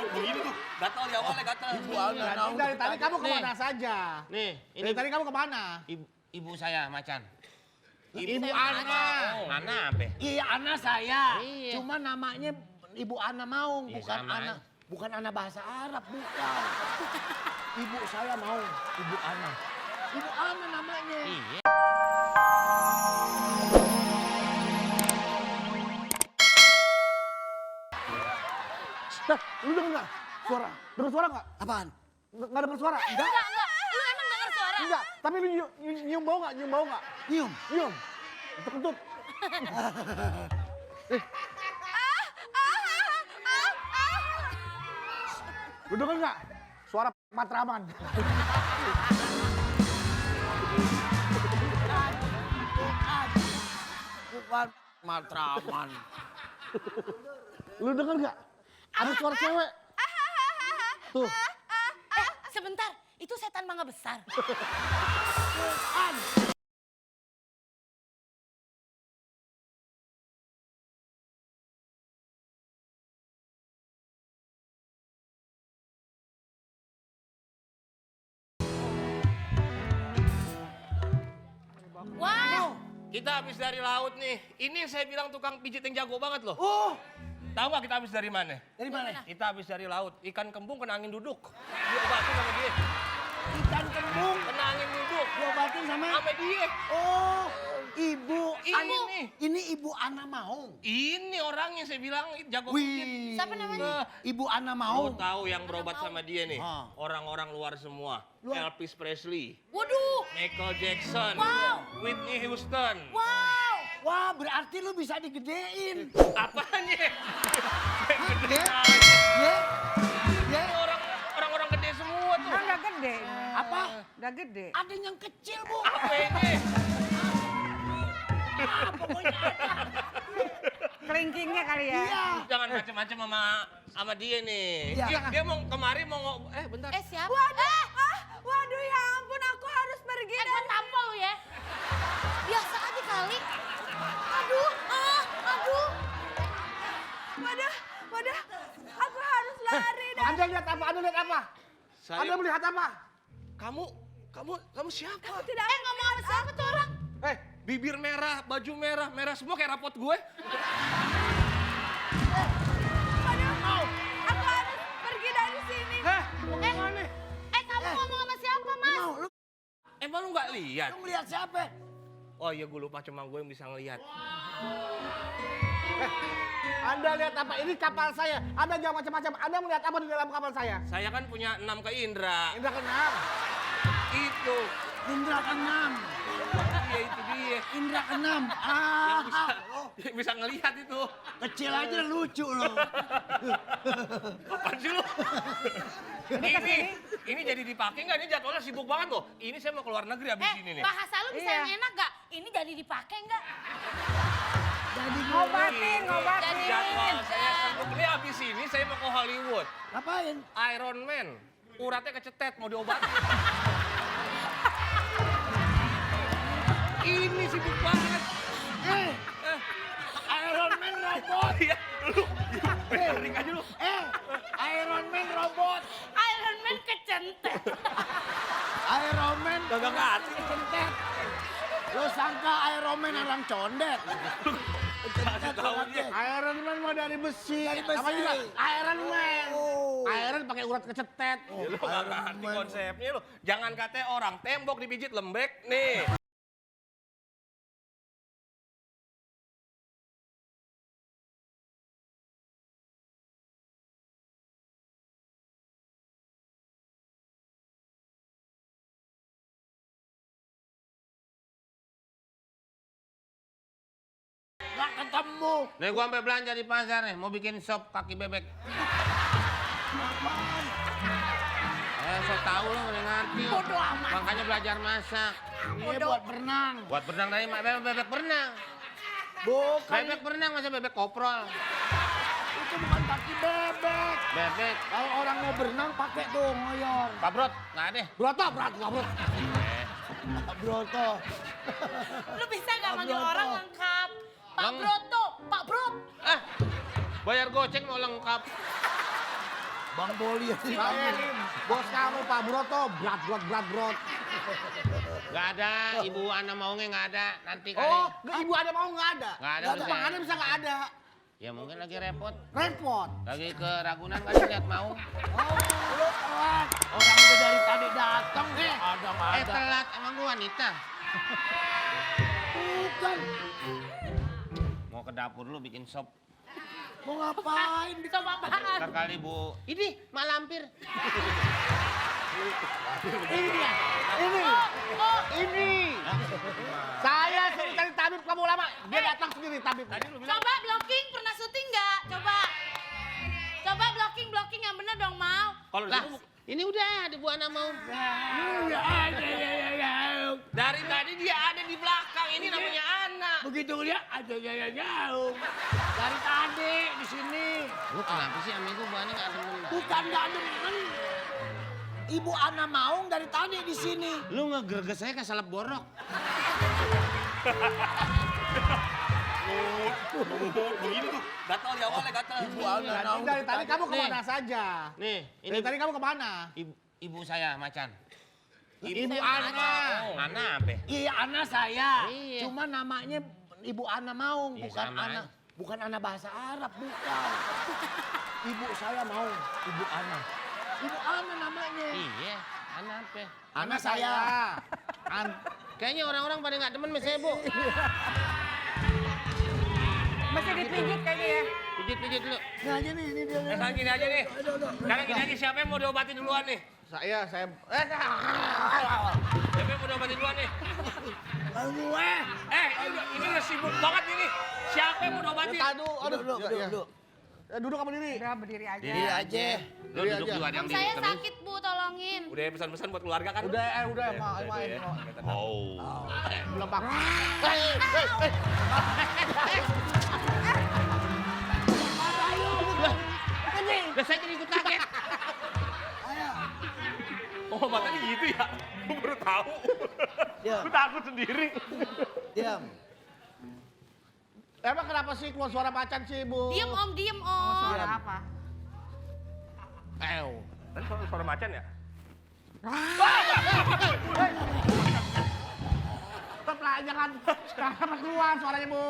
Begini tuh, gatal di awalnya gatal. Dari tadi kamu kemana saja? Nih, ini Dari tadi kamu kemana? ibu saya Macan. Ibu Ana. Ana apa? Iya, Ana saya. Iya. Cuma namanya Ibu Ana Maung, Iya, bukan sama Ana. aja. Bukan Ana bahasa Arab, bukan. Ibu saya mau Ibu Ana. Ibu Ana namanya. Iya. Dah, lu denger nggak? Suara. Denger suara nggak? Apaan? Nggak denger suara? Enggak? Enggak. Lu emang denger suara? Enggak. Tapi lu nyium bau nggak? Nyium bau nggak? Nyium. Nyium. Kentut. Lu denger nggak? Suara Matraman. Bukan Matraman. Lu denger nggak? Ada suara cewek. Tuh. Sebentar, itu setan mangga besar. Wah, Kita habis dari laut nih. Ini yang saya bilang tukang pijit yang jago banget loh. Oh, Tahu nggak kita habis dari mana? dari mana? Kita habis dari laut. Ikan kembung kena angin duduk. Diobatin sama dia. Ikan kembung Kena angin duduk. diobatin sama. Sama dia. Oh, Ibu. Ini nih. Ini Ibu Ana Maung. Ini orangnya saya bilang jago pijit. Wih. siapa namanya? Ibu Ana Mau Maung. tahu yang berobat sama dia nih? Ah. Orang-orang luar semua. Luar. Elvis Presley, Waduh, Michael Jackson, Wow. Whitney Houston. wow. Wah, berarti lu bisa digedein. Apanya? Ya? Ya? Ya? Orang-orang gede semua tuh. Kan udah gede. Apa? Udah gede. Ada yang kecil, Bu. Apa ini? Pokoknya Kelingkingnya kali ya. iya. Jangan macam-macam sama dia nih. Iya. Dia mau kemari mau bentar. Siapa? Waduh ya ampun, aku harus pergi. Gua tampol lu ya. Biasa aja kali. Aduh, aduh. Waduh, aku harus lari dah. Anda lihat apa? Anda lihat apa? Anda melihat apa? Kamu siapa? Tidak. Ngomong sama siapa tuh orang? Bibir merah, baju merah, merah semua kayak rapot gue. Aku harus pergi dari sini. Kamu ngomong sama siapa, Mas? Mau, lu Emang lu nggak lihat? ngeliat siapa? Oh iya, gue lupa cuma gue yang bisa ngelihat. Anda lihat apa? Ini kapal saya. Anda jangan macam-macam. Anda melihat apa di dalam kapal saya? Saya kan punya 6 ke Indra. Indra keenam. Itu. Indra keenam. Iya itu dia. Indra keenam. Yang bisa ngelihat itu. Kecil aja lucu loh. Apaan sih lu? Ini jadi dipakai nggak? Ini jadwalnya sibuk banget loh. Ini saya mau keluar negeri habis ini nih. Bahasa lu bisa Iya. yang enak gak? Ini jadi dipakai nggak? Jadi Ngobatin. Jadwal saya sibuk. Ini habis ini saya mau ke Hollywood. ngapain? Iron Man. Uratnya kecetet mau diobatin. Ini sibuk banget. Iron Man robot. Iya, lu. Tarik aja lu. Iron Man robot. Iron Man kecentet. Iron Man Gak ngerti. kecentet. Lo sangka Iron Man orang condet. Kasih tahu dia. Iron Man mau dari besi. Dari besi. Apa juga? Iron Man. Oh. Iron pakai urat kecetet. Ya, lu gak ngerti konsepnya lu. Jangan kata orang tembok dipijit lembek nih. Gak ketemu. Nih gua sampai belanja di pasar nih, mau bikin sop kaki bebek. Saya tahu lo nggak ngerti. Bodoh amat. Makanya belajar masak. Ini buat berenang. Buat berenang tadi bebek berenang. Bukan. Bebek berenang masa bebek koprol. Itu bukan kaki bebek. Bebek. Kalau orang mau berenang pakai tuh ngoyor. Pak Brot, nggak ada. Broto, Broto. Broto. Lu bisa gak manggil Broto. orang lengkap? Pak Leng- Broto. Pak Bro. Bayar goceng mau lengkap. Bang Boli aja. Saya ini bos kamu Pak Broto, berat. Nggak ada, Ibu Ana Maungnya nggak ada. Nanti kali. Oh, ibu ada mau nggak ada? Nggak ada, Bang udah. Ana bisa nggak ada? Ya mungkin lagi repot. Repot. Lagi ke Ragunan kali lihat Maung. Lu telat. Orang udah dari tadi datang nih. Ada nggak ada? Telat emang gua wanita. Bukan. Mau ke dapur lu bikin sop. Mau ngapain? Coba apaan? Ntar kali Bu. Ini mak lampir. Ini dia. Ini. Saya suruh cari tabib kamu lama. Dia datang sendiri tabib. Coba blocking, pernah syuting nggak? Coba blocking yang bener dong, Mau. Kalau lah, ini udah ada Bu Ana Maung. Dari tadi dia ada di belakang. Ini namanya Ana. Begitu dia ada jauh. Dari tadi di sini. Lu kenapa sih sama itu Bu Ana nggak demen? Bukan nggak demen. Ibu Ana Maung dari tadi di sini. Lu ngegerges saya kayak salep borok. Begini tuh, gatal di awalnya gatal. Ibu Ana Maung Dari tadi kamu kemana saja? Nih, ini Dari tadi kamu kemana? ibu saya Macan. Ibu Ana. Ana apa? Iya Ana saya. Iya. Cuma namanya Ibu Ana Maung, Iya, bukan sama Ana. aja. Bukan Ana bahasa Arab, bukan. Ibu saya Maung, Ibu Ana. Ibu Ana namanya. Iya, Ana apa? Ana saya. Kayaknya orang-orang pada nggak demen sama saya, Bu. Masih dipijit kayaknya ya. Pijit-pijit dulu. Ini aja nih, ini dia. Sekarang gini aja nih. Sekarang gini aja, siapa yang mau diobatin duluan nih? Saya Siapa yang mau diobatin duluan nih? Gue. Ini udah sibuk banget ini. Siapa yang mau diobatin? aduh. Duduk. Duduk kamu diri. Udah berdiri aja. Diri aja. Lu Diri duduk aja. juga ada yang Om saya terus. sakit, Bu, tolongin. Udah pesan-pesan buat keluarga kan? Udah, main. Oh. Belum pak. Lah saya jadi ikut kaget. Oh, matanya gitu ya? Gue baru tahu. Diam. Gue takut sendiri. Diam. Emang kenapa sih keluar suara macan sih, Bu? Diem, Om, diem, Om. Suara apa? Tadi suara macan ya? Stop lah, jangan keluar suaranya, Bu.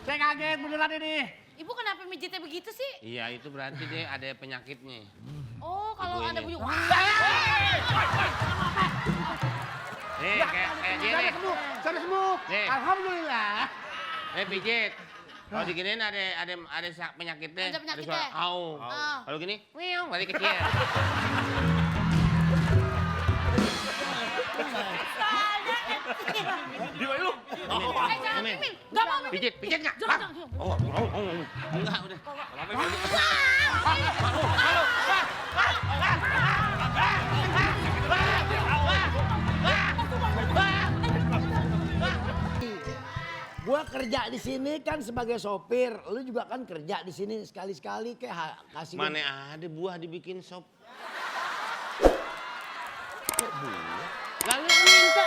Saya kaget beneran ini. Ibu kenapa mijitnya begitu sih? Iya, itu berarti dia ada penyakitnya. Oh, kalau Ibu ada ini. bunyi. Nih, kayak dia nih. Sudah sembuh. Nih. Alhamdulillah. Pijit. Kalau diginiin ada penyakitnya. Ada penyakitnya. suara au. Ah. Kalau gini, meong, balik kecil. Gimana lu? Jangan mimin. Gak mau mimin. Pijit nggak? Jangan, jangan. Enggak, udah. Gua kerja di sini kan sebagai sopir. Lu juga kan kerja di sini sekali-sekali kayak kasih. Mana ada buah dibikin sop. Kok buah? Lalu minta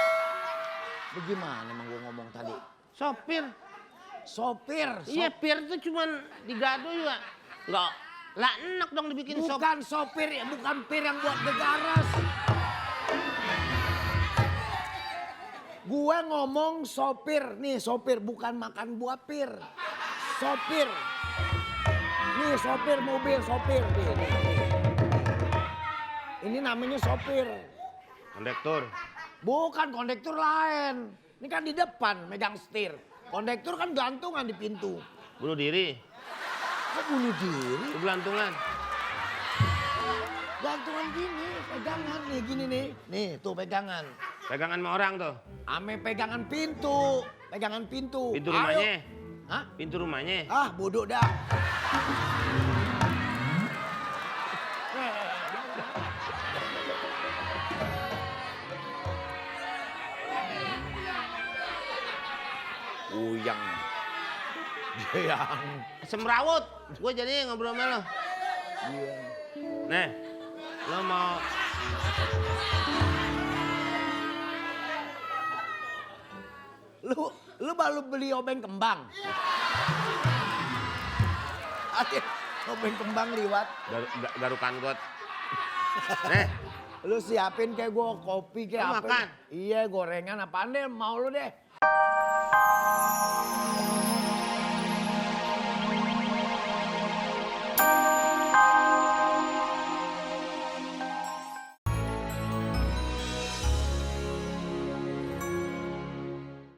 Bagaimana emang gua ngomong tadi? sopir. Sopir. Iya, pir itu cuman digado juga. Enggak. Lah enak dong dibikin sop. Bukan sopir ya, bukan pir yang buat gegaras. Gue ngomong sopir, nih sopir bukan makan buah pir. Sopir. Nih sopir mobil, sopir. Nih. Ini namanya sopir. Kondektur. Bukan kondektur lain. Ini kan di depan megang setir. Kondektur kan gantungan di pintu. Bunuh diri. Kok bunuh diri? Gelantungan. Gantungan gini, pegangan nih gini nih. Nih tuh pegangan. Pegangan sama orang tuh. Ame pegangan pintu. Pegangan pintu. Pintu Ayo. rumahnya. Hah? Pintu rumahnya. Ah bodoh dah. Uyang. Yang. Semrawut. Gue jadi ngobrol sama lo. Iya. Nih. Lo mau Lu baru beli obeng kembang. manfaatin. Topeng kembang liwat. Garukan got. Nih, Lu siapin kayak gue kopi kayak Lu apa. makan? Iya gorengan apaan deh mau lu deh.